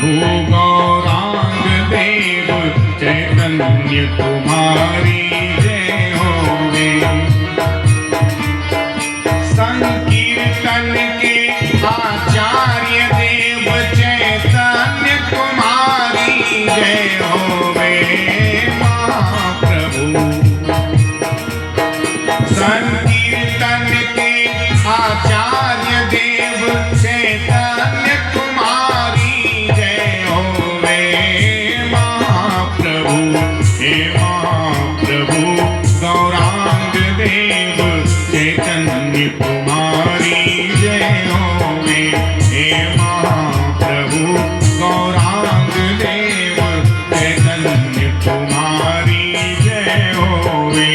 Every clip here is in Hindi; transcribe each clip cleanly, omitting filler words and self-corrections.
महाप्रभु गौरांग देव चैतन्य तुम्हारी जय होवे। संकीर्तन के आचार्य देव चैतन्य तुम्हारी जय होवे। महाप्रभु संकीर्तन के आचार्य देव चैतन्य तुम्हारी जय होवे। महाप्रभु हे महाप्रभु गौरांग देव चैतन्य तुम्हारी जय होवे। हे महाप्रभु गौरांग देव चैतन्य तुम्हारी जय होवे।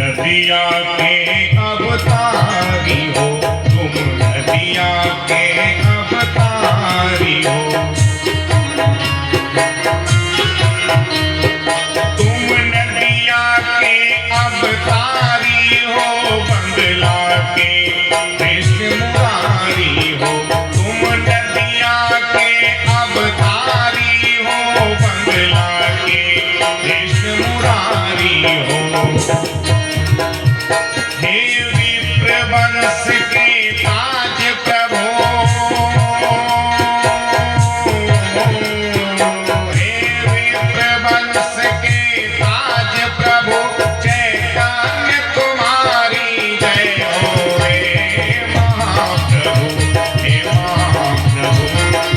नदिया के अवतारी हो, तुम नदिया के अवतारी हो। तुम नदिया के अवतारी हो, बंगला के कृष्ण मुरारी हो। तुम नदिया के अवतारी हो, बंगला के कृष्ण मुरारी हो। हे विप्रवंश के ताज प्रभो, हे विप्रवंश के ताज प्रभो चैतन्य तुम्हारी जय होवे। महाप्रभु हे महाप्रभु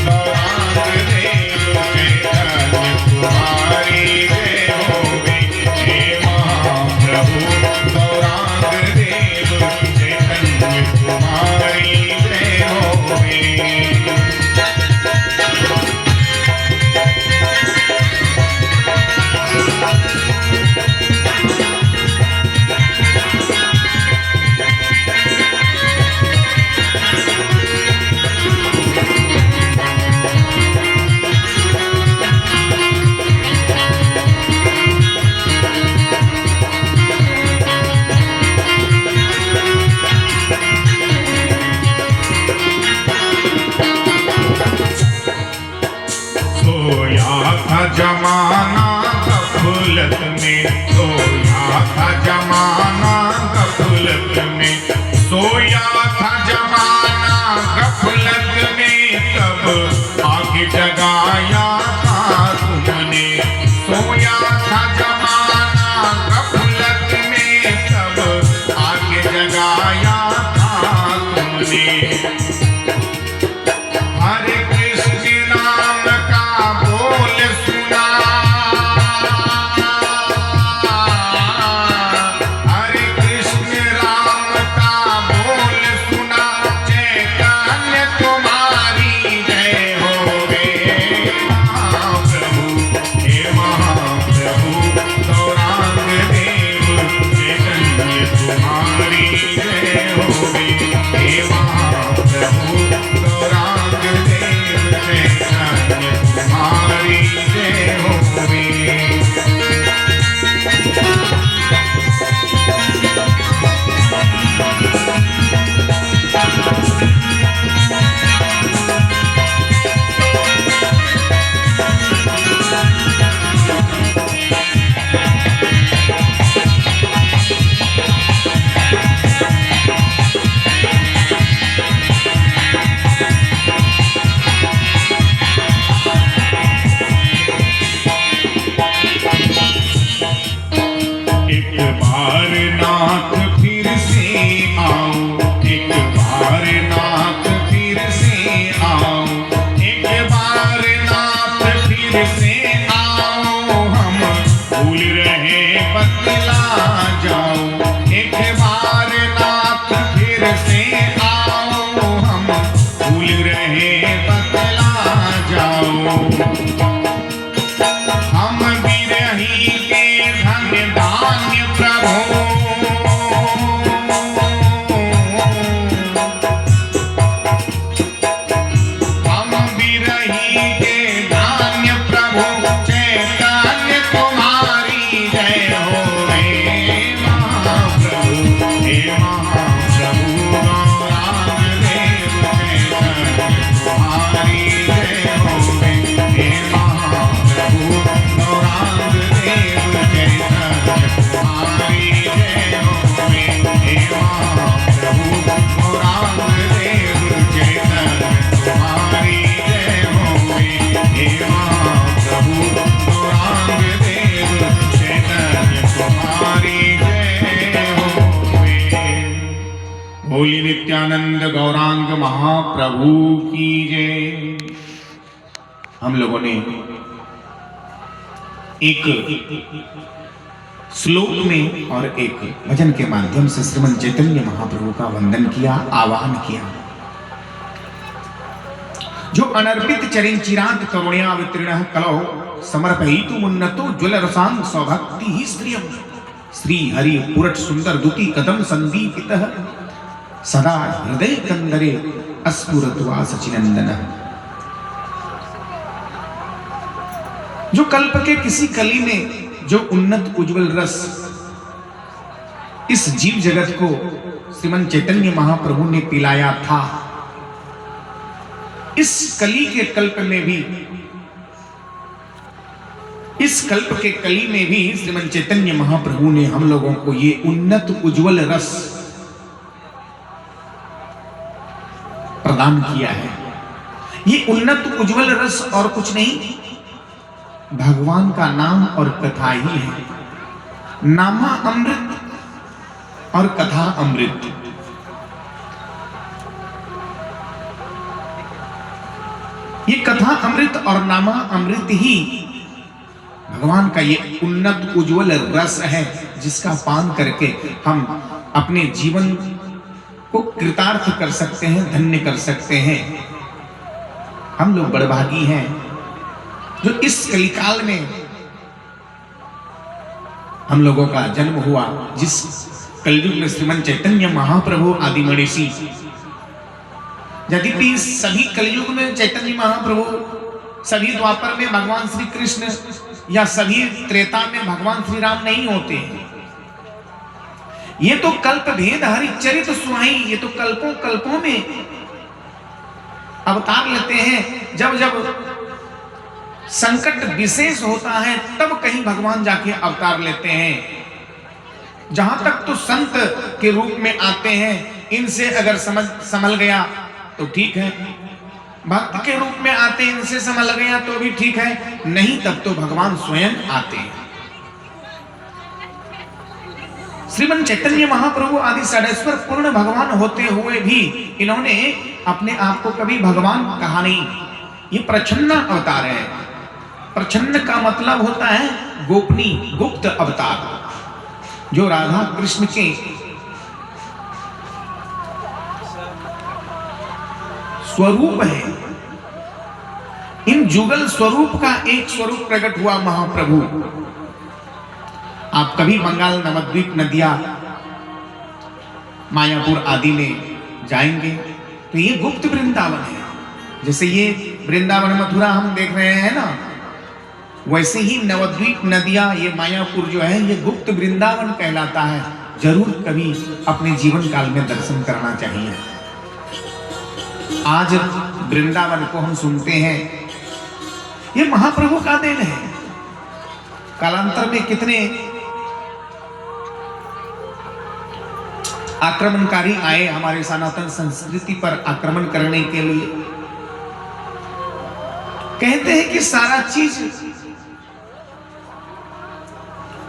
गौरांग देव चैतन्य तुम्हारी जय होवे। हे महाप्रभु गौरांग देव चैतन्य तुम्हारी जय होवे। सोया था जमाना गफलत में, सोया था जमाना गफलत में, सोया था जमाना गफलत में, तब आगे जगाया था तुमने। सोया था जमाना गफलत में, तब आगे जगाया था तुमने। हरे कृष्ण नाम का बोल सुना, हरे कृष्ण राम का बोल सुना, चैतन्य तुम्हारी जय होवे। महाप्रभु हे महाप्रभु गौरांग देव चैतन्य तुम्हारी जय होवे। हे महाप्रभु गौरांग देव चैतन्य तुम्हारी जय होवे। हम बिरही के धन धान्य प्रभु, हम बिरही के धान्य प्रभु, चैतन्य तुम्हारी जय होवे महाप्रभु, हे महाप्रभु गौरांग देव चैतन्य तुम्हारी जय होवे, हे महाप्रभु गौरांग देव चैतन्य तुम्हारी जय होवे, हे महाप्रभु गौरांग देव चैतन्य तुम्हारी जय होवे, हे महाप्रभु गौरांग देव चैतन्य तुम्हारी जय होवे। बोली नित्यानंद गौरांग महाप्रभु की जय। हम लोगों ने एक श्लोक में और एक भजन के माध्यम से श्रीमन चैतन्य महाप्रभु का वंदन किया, आवाहन किया। जो अनर्पित चरण चिरांत करुण्या वितीर्ण कलौ समर्पयितु मुन्नतो ज्वल रसांग सौभक्ति ही श्रियम, श्री हरि पुरट सुंदर दुति कदम संदीपितः सदा हृदय कंदरे अस्फुरत्वा सचिनंदन। जो कल्प के किसी कली में जो उन्नत उज्जवल रस इस जीव जगत को श्रीमन चैतन्य महाप्रभु ने पिलाया था, इस कली के कल्प में भी, इस कल्प के कली में भी श्रीमन चैतन्य महाप्रभु ने हम लोगों को ये उन्नत उज्जवल रस प्रदान किया है। ये उन्नत उज्जवल रस और कुछ नहीं, भगवान का नाम और कथा ही है। नामा अमृत और कथा अमृत। ये कथा अमृत और नामा अमृत ही भगवान का ये उन्नत उज्जवल रस है, जिसका पान करके हम अपने जीवन को कृतार्थ कर सकते हैं, धन्य कर सकते हैं। हम लोग बड़भागी हैं जो इस कलिकाल में हम लोगों का जन्म हुआ, जिस कलयुग में श्रीमन चैतन्य महाप्रभु आदि मनीषी, यद्यपि सभी कलयुग में चैतन्य महाप्रभु, सभी द्वापर में भगवान श्री कृष्ण या सभी त्रेता में भगवान श्री राम नहीं होते हैं। ये तो कल्प भेद हरिचरित सुहाई, ये तो कल्पों कल्पों में अवतार लेते हैं। जब जब संकट विशेष होता है तब कहीं भगवान जाके अवतार लेते हैं। जहां तक तो संत के रूप में आते हैं, इनसे अगर संभल गया तो ठीक है, भक्त के रूप में आते हैं, इनसे संभल गया तो भी ठीक है, नहीं तब तो भगवान स्वयं आते हैं। श्रीमन चैतन्य महाप्रभु आदि षडेश्वर पूर्ण भगवान होते हुए भी इन्होंने अपने आप को कभी भगवान कहा नहीं। ये प्रच्छन्न अवतार है। प्रच्छन्न का मतलब होता है गोपनी, गुप्त अवतार, जो राधा कृष्ण के स्वरूप है। इन जुगल स्वरूप का एक स्वरूप प्रकट हुआ महाप्रभु। आप कभी बंगाल नवद्वीप नदिया मायापुर आदि में जाएंगे तो ये गुप्त वृंदावन है। जैसे ये वृंदावन मथुरा हम देख रहे हैं ना, वैसे ही नवद्वीप नदिया ये मायापुर जो है ये गुप्त वृंदावन कहलाता है। जरूर कभी अपने जीवन काल में दर्शन करना चाहिए। आज वृंदावन को हम सुनते हैं, ये महाप्रभु का देन है। कालांतर में कितने आक्रमणकारी आए हमारे सनातन संस्कृति पर आक्रमण करने के लिए। कहते हैं कि सारा चीज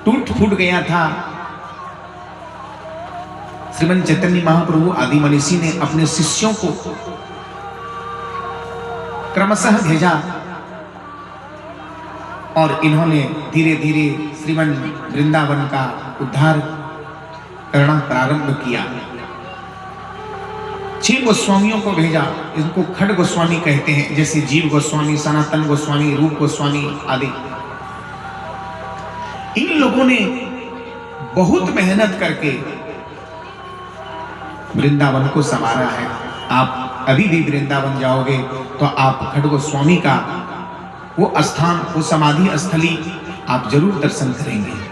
टूट फूट गया था। श्रीमन चैतन्य महाप्रभु आदि मनीषी ने अपने शिष्यों को क्रमशः भेजा और इन्होंने धीरे धीरे श्रीमन वृंदावन का उद्धार करना प्रारंभ किया। 6 गोस्वामियों को भेजा। इनको खड गोस्वामी कहते हैं, जैसे जीव गोस्वामी, सनातन गोस्वामी, रूप गोस्वामी आदि। इन लोगों ने बहुत मेहनत करके वृंदावन को संवारा है। आप अभी भी वृंदावन जाओगे तो आप खड गोस्वामी का वो स्थान, वो समाधि स्थली आप जरूर दर्शन करेंगे।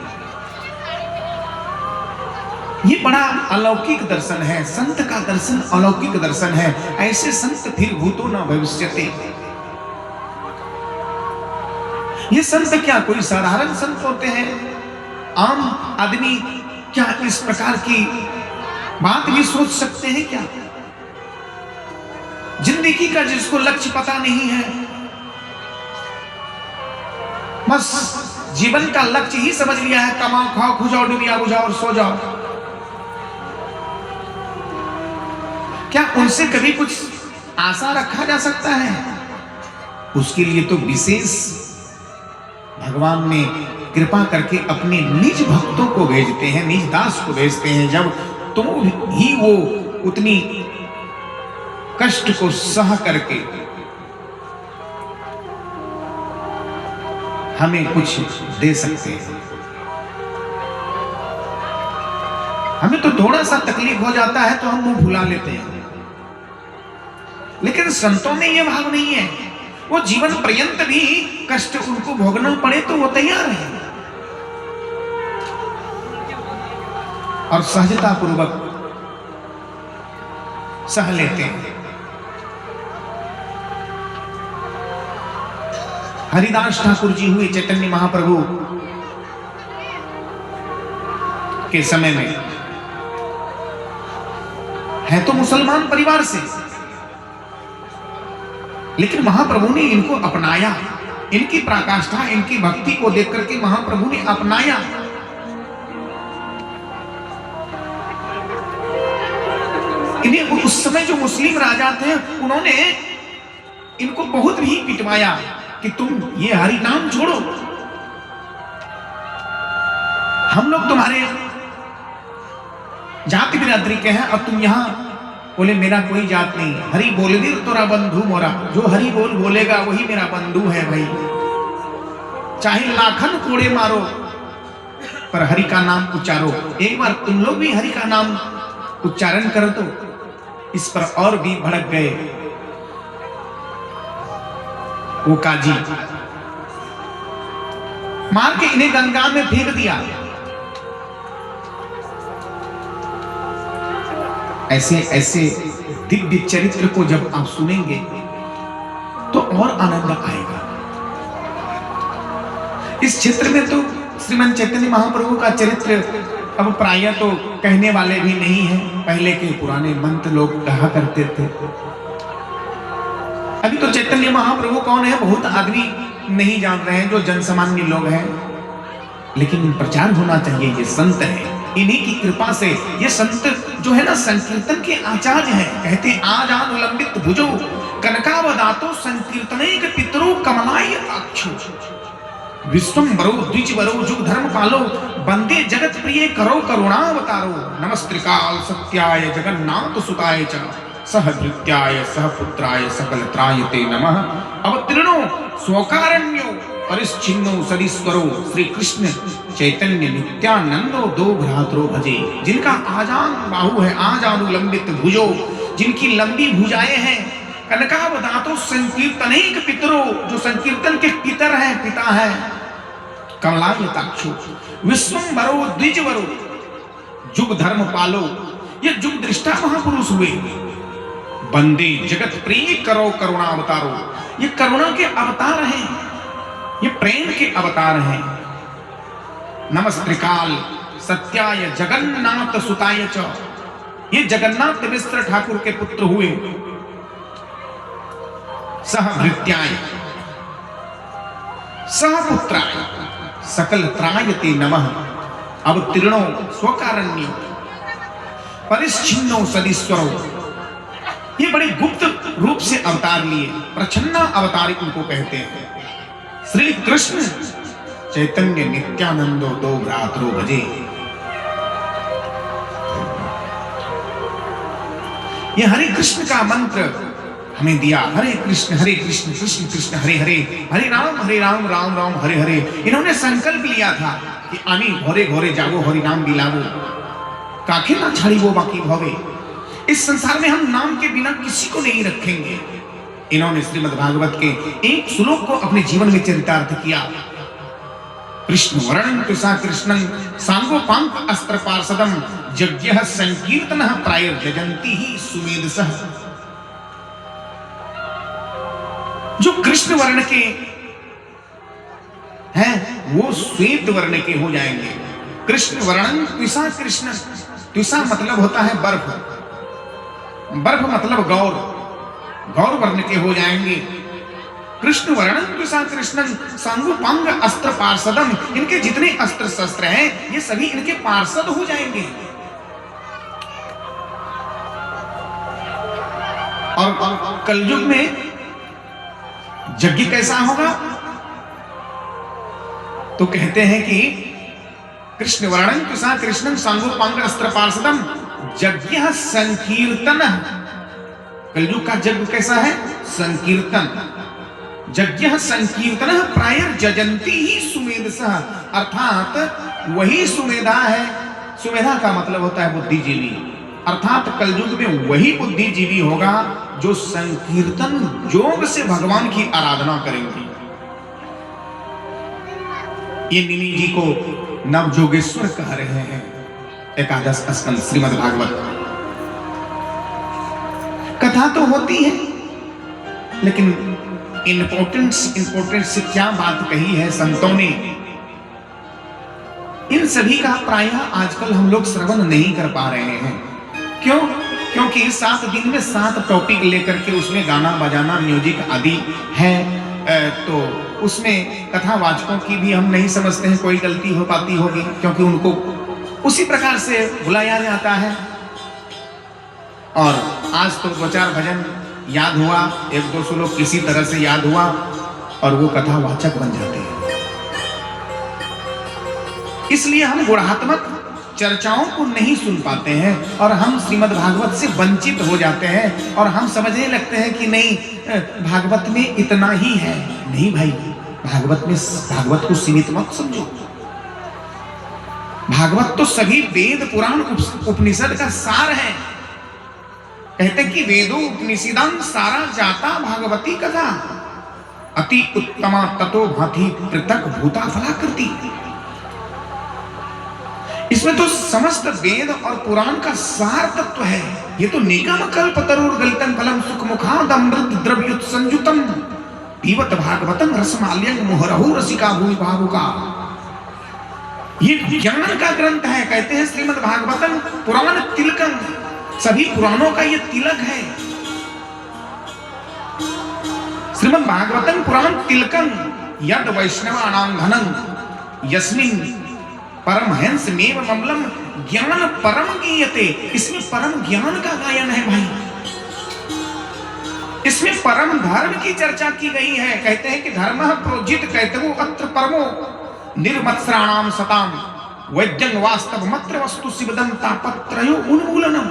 ये बड़ा अलौकिक दर्शन है, संत का दर्शन अलौकिक दर्शन है। ऐसे संत फिर भूतो न भविष्यते। ये संत क्या कोई साधारण संत होते हैं? आम आदमी क्या इस प्रकार की बात भी सोच सकते हैं क्या? जिंदगी का जिसको लक्ष्य पता नहीं है, बस जीवन का लक्ष्य ही समझ लिया है, कमाओ खाओ खुजाओ डूबिया बुझाओ और सो जाओ, क्या उनसे कभी कुछ आशा रखा जा सकता है? उसके लिए तो विशेष भगवान ने कृपा करके अपने निज भक्तों को भेजते हैं, निज दास को भेजते हैं। जब तो ही वो उतनी कष्ट को सह करके हमें कुछ दे सकते हैं। हमें तो थोड़ा सा तकलीफ हो जाता है तो हम मुंह भुला लेते हैं, लेकिन संतों में यह भाव नहीं है। वो जीवन पर्यंत भी कष्ट उनको भोगना पड़े तो वो तैयार है और सहजता पूर्वक सह लेते हैं। हरिदास ठाकुर जी हुए चैतन्य महाप्रभु के समय में, है तो मुसलमान परिवार से, लेकिन महाप्रभु ने इनको अपनाया। इनकी पराकाष्ठा, इनकी भक्ति को देख करके महाप्रभु ने अपनाया। इन्हें उस समय जो मुस्लिम राजा थे उन्होंने इनको बहुत ही पिटवाया कि तुम ये हरि नाम छोड़ो, हम लोग तुम्हारे जाति बिरादरी के हैं और तुम यहां। बोले मेरा कोई जात नहीं, हरि बोल दे तोरा बंधु मोरा, जो हरि बोल बोलेगा वही मेरा बंधु है भाई, चाहे लाखन कोड़े मारो पर हरि का नाम उच्चारो। एक बार तुम लोग भी हरि का नाम उच्चारण कर दो। इस पर और भी भड़क गए वो काजी, मार के इन्हें गंगा में फेंक दिया। ऐसे ऐसे दिव्य चरित्र को जब आप सुनेंगे तो और आनंद आएगा। इस क्षेत्र में तो श्रीमन चैतन्य महाप्रभु का चरित्र अब प्रायः तो कहने वाले भी नहीं है, पहले के पुराने मंत्र लोग कहा करते थे। अभी तो चैतन्य महाप्रभु कौन है बहुत आदमी नहीं जान रहे हैं, जो जनसामान्य लोग हैं, लेकिन प्रचार होना चाहिए। ये संत है, इन्हीं की कृपा से ये संत जो है ना संकीर्तन के आचार्य हैं। कहते हैं आज अनुलंबित भुजो कनकावदातो संकीर्तनैक पितरो कमलाय अक्षु, विश्वम्भरो द्विजवरो जुग धर्म पालो, वंदे जगत प्रिय करो करुणावतारो, नमस्त्रिकाल सत्याय जगन्नाथ सुताय च, सहभृत्याय सहपुत्राय सकलत्रायते नमः, अवतीर्णो स्वकारण्यो परिच्छिन्नो सदीश्वरो, श्री कृष्ण चैतन्य नित्यानंदो दो भ्रातरो भजे। जिनका आजान बाहु है, आजानुलंबित भुजो, जिनकी लंबी भुजाएं हैं, कनकावदातो संकीर्तनैक पितरो, जो संकीर्तन के पितर हैं, पिता हैं, कमलायताक्षो, विश्वम्भरो द्विजवरो, जुग धर्म पालो, ये जुग दृष्टा महापुरुष हुए। बंदे जगत प्रिय करो करुणावतारो, ये करुणा के अवतार हैं, ये प्रेम के अवतार हैं। नमस्त्रिकाल सत्याय जगन्नाथ सुताय च, ये जगन्नाथ मिश्र ठाकुर के पुत्र हुए। सहभृत्याय सहपुत्राय सकल त्रायते नमः, अवतीर्णो स्वकारण्यो परिच्छिन्नो सदीश्वरो, ये बड़े गुप्त रूप से अवतार लिए, प्रच्छन्ना अवतार इनको कहते हैं। श्री कृष्ण चैतन्य नित्यानंदो दो भ्रातरो भजे। ये हरे कृष्ण का मंत्र हमें दिया। हरे कृष्ण कृष्ण कृष्ण हरे हरे, हरे राम राम राम हरे हरे। इन्होंने संकल्प लिया था कि आमी घोरे घोरे जागो हरि नाम बिलावो, काखे ना छाड़ी वो बाकी भवे। इस संसार में हम नाम के बिना किसी को नहीं रखेंगे। इन्होंने श्रीमद् भागवत के एक श्लोक को अपने जीवन में चरितार्थ किया। कृष्ण वर्णन तुषा कृष्णं सांगोपांग अस्त्र पार्षदम यज्ञः संकीर्तनः प्रायर जजंती ही सुमेधसः। जो कृष्ण वर्ण के हैं वो श्वेत वर्ण के हो जाएंगे। कृष्ण वर्णन तुषा कृष्ण, तुषा मतलब होता है बर्फ, बर्फ मतलब गौर, गौर वर्ण के हो जाएंगे। कृष्ण वर्णन तुषा कृष्णन सांगोपांग अस्त्र पार्षदम, इनके जितने अस्त्र शस्त्र हैं ये सभी इनके पार्षद हो जाएंगे। और कलयुग में यज्ञ कैसा होगा? तो कहते हैं कि कृष्ण वर्णन तुषा कृष्णन सांगोपांग अस्त्र पार्षदम यज्ञ संकीर्तन। कलयुग का यज्ञ कैसा है? संकीर्तन। यज्ञ संकीर्तन प्रायर जजंती ही सुमेधसः, अर्थात वही सुमेधा है। सुमेधा का मतलब होता है बुद्धिजीवी, अर्थात कलयुग में वही बुद्धिजीवी होगा जो संकीर्तन योग से भगवान की आराधना करेंगे। ये निमि जी को नवजोगेश्वर कह रहे हैं। एकादश स्कंद श्रीमद् भागवत कथा तो होती है, लेकिन इंपोर्टेंट से क्या बात कही है संतों ने, इन सभी का प्रायः आजकल हम लोग श्रवण नहीं कर पा रहे हैं। क्यों? क्योंकि 7 दिन में 7 टॉपिक लेकर के उसमें गाना बजाना म्यूजिक आदि है, तो उसमें कथावाचकों की भी हम नहीं समझते हैं कोई गलती हो पाती होगी, क्योंकि उनको उसी प्रकार से बुलाया जाता है। और आज तो 2-4 भजन याद हुआ, 1-2 श्लोक किसी तरह से याद हुआ और वो कथावाचक बन जाते हैं। इसलिए हम गुणात्मक चर्चाओं को नहीं सुन पाते हैं और हम श्रीमद् भागवत से वंचित हो जाते हैं और हम समझने लगते हैं कि नहीं भागवत में इतना ही है। नहीं भाई, भागवत को सीमित मत समझो। भागवत तो सभी वेद पुराण उपनिषद का सार है। कहते कि वेदो उपनिषदां सारा जाता भागवती कथा, अति उत्तमा ततो भांति पृथक भूता फलाकृति। इसमें तो समस्त वेद और पुराण का सार तत्व है। ये तो निगम कल्प तरुर गलितम फलम सुख मुखाद अमृत द्रव्युत संयुतम पीवत भागवतम रसमाल्यं मुहरहु रसिका भूमि भावुका। ये ज्ञान का ग्रंथ है। कहते हैं श्रीमद् भागवतम पुराण तिलकम, सभी पुराणों का ये तिलक है। श्रीमद् भागवतम पुराण तिलकम यद वैष्णवानां धनं यस्मिन् परमहंस मेव ममलम ज्ञान परम गीयते। इसमें परम ज्ञान का गायन है भाई, इसमें परम धर्म की चर्चा की गई है। कहते हैं कि धर्म प्रोजित कहते अत्र परमो निर्मत्सराणाम सताम वैद्यं वास्तव मत्र वस्तु शिवदं तापत्रयो उन्मूलनम।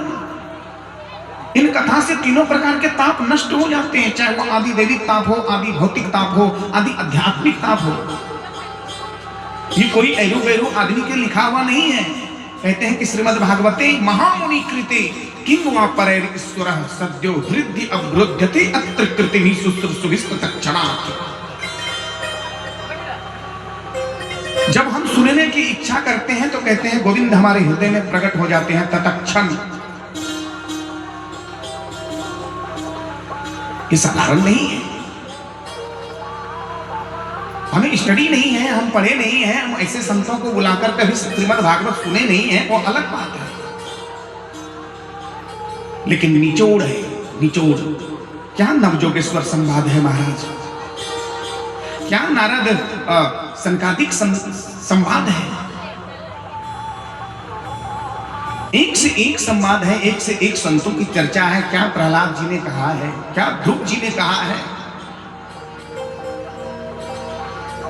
इन कथा से तीनों प्रकार के ताप नष्ट हो जाते हैं, चाहे वो आदि दैविक ताप हो, आदि भौतिक ताप हो, आदि आध्यात्मिक ताप हो। ये कोई एरू बेरू आदमी के लिखा हुआ नहीं है। कहते हैं कि श्रीमद् भागवते महामुनि कृते किं वा परैर ईश्वरः सद्यो हृदय अवरुध्यते अत्र कृतिभिः सुविस्ततक्षणात्। जब हम सुनने की इच्छा करते हैं तो कहते हैं गोविंद हमारे हृदय में प्रकट हो जाते हैं तत्क्षण। ये साधारण नहीं है। हमें स्टडी नहीं है, हम पढ़े नहीं हैं, हम ऐसे संतों को बुलाकर कभी श्रीमद् भागवत सुने नहीं है, वो अलग बात है। लेकिन निचोड़ है, निचोड़ क्या नवजोगेश्वर संवाद है महाराज, क्या नारद संकादिक संवाद है। एक से एक संवाद है, एक से एक संतों की चर्चा है। क्या प्रहलाद जी ने कहा है, क्या ध्रुव जी ने कहा है।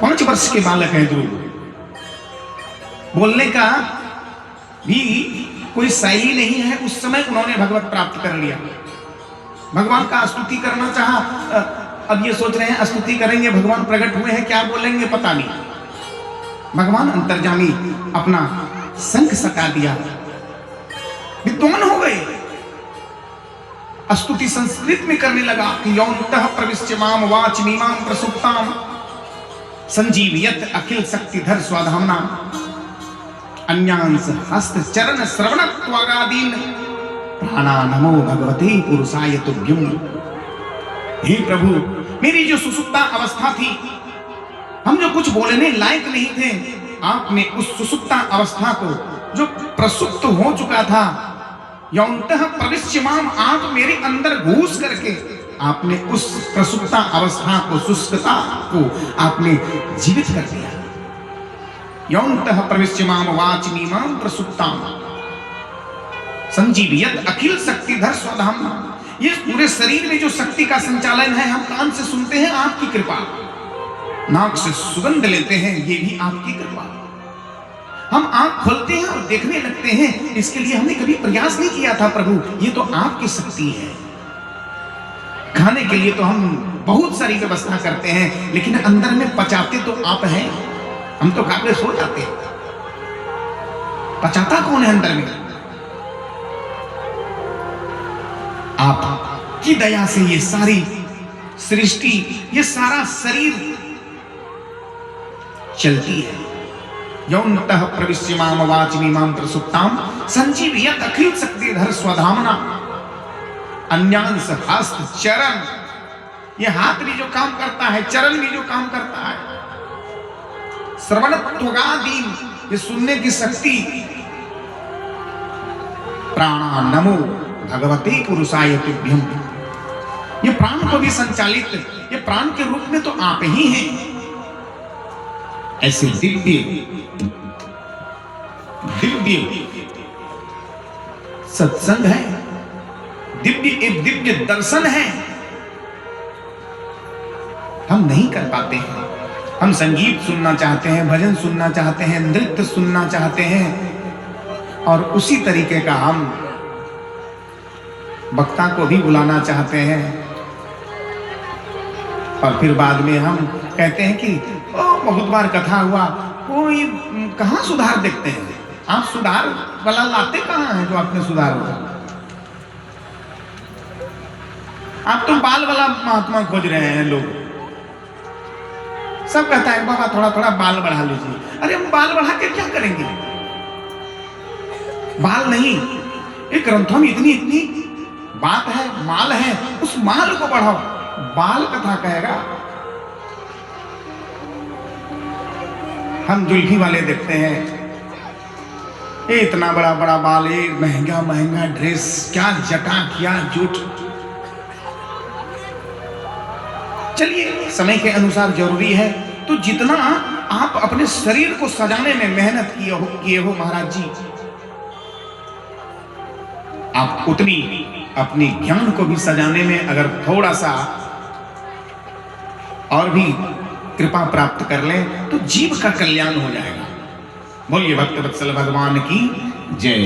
5 वर्ष के बालक है ध्रुव, बोलने का भी कोई शैली नहीं है, उस समय उन्होंने भगवत प्राप्त कर लिया। भगवान का स्तुति करना चाहा, अब ये सोच रहे हैं स्तुति करेंगे, भगवान प्रकट हुए हैं, क्या बोलेंगे पता नहीं। भगवान अंतर्जामी अपना शंख सटा दिया, विद्वान हो गए, स्तुति संस्कृत में करने लगा कि यौनतः प्रविश्य माम वाचमीमां प्रसुप्ताम संजीवियत अखिल शक्तिधर स्वधामना अन्यांस हस्त चरण श्रवण त्वागादीन प्राणा नमो भगवते पुरुषाय तुभ्यं। हे प्रभु, मेरी जो सुसुप्ता अवस्था थी, हम जो कुछ बोलने लायक नहीं थे, आपने उस सुसुप्ता अवस्था को जो प्रसुप्त हो चुका था, यौनतः प्रविश्य माम, आप मेरे अंदर घुस करके आपने उस प्रसुप्ता अवस्था को, शुष्कता को आपने जीवित कर दिया। यौनतः प्रविश्य माम वाचमीमां प्रसुप्ताम संजीवियत अखिल शक्तिधर स्वधामना। ये पूरे शरीर में जो शक्ति का संचालन है, हम कान से सुनते हैं, आपकी कृपा, नाक से सुगंध लेते हैं, ये भी आपकी कृपा, हम आंख खोलते हैं और देखने लगते हैं, इसके लिए हमने कभी प्रयास नहीं किया था प्रभु, ये तो आपकी शक्ति है। खाने के लिए तो हम बहुत सारी व्यवस्था करते हैं, लेकिन अंदर में पचाते तो आप हैं, हम तो खा के सो जाते हैं, पचाता कौन है अंदर में? आपकी दया से ये सारी सृष्टि, ये सारा शरीर चलती है। यौनतः प्रविश्य माम वाचमीमां प्रसुप्ताम संजीवियत अखिल शक्तिधर स्वधामना अन्यांस हस्त चरण। ये हाथ भी जो काम करता है, चरण भी जो काम करता है, श्रवण त्वगादीन, ये सुनने की शक्ति, प्राणा नमो भगवते पुरुषाय तुभ्यं, ये प्राण को भी संचालित, ये प्राण के रूप में तो आप ही हैं। ऐसे दिव्य दिव्य सत्संग है, दिव्य दर्शन है, हम नहीं कर पाते हैं। हम संगीत सुनना चाहते हैं, भजन सुनना चाहते हैं, नृत्य सुनना चाहते हैं, और उसी तरीके का हम वक्ता को भी बुलाना चाहते हैं, और फिर बाद में हम कहते हैं कि बहुत बार कथा हुआ, कोई कहाँ सुधार देखते हैं, आप सुधार वाला लाते कहाँ हैं जो आपने सुधार हुआ? आप तो बाल वाला महात्मा खोज रहे हैं। लोग सब कहता है बाबा थोड़ा थोड़ा बाल बढ़ा लीजिए। अरे हम बाल बढ़ा के क्या करेंगे? बाल नहीं, एक ग्रंथों में इतनी इतनी बात है, माल है, उस माल को बढ़ाओ। बाल कथा कहेगा। हम जुल्फी वाले देखते हैं, ये इतना बड़ा बड़ा बाल, ये महंगा महंगा ड्रेस, क्या जटा, क्या जूठ। चलिए समय के अनुसार जरूरी है, तो जितना आप अपने शरीर को सजाने में मेहनत किए हो महाराज जी, आप उतनी अपने ज्ञान को भी सजाने में अगर थोड़ा सा और भी कृपा प्राप्त कर लें तो जीव का कल्याण हो जाएगा। बोलिए भक्त वत्सल भगवान की जय।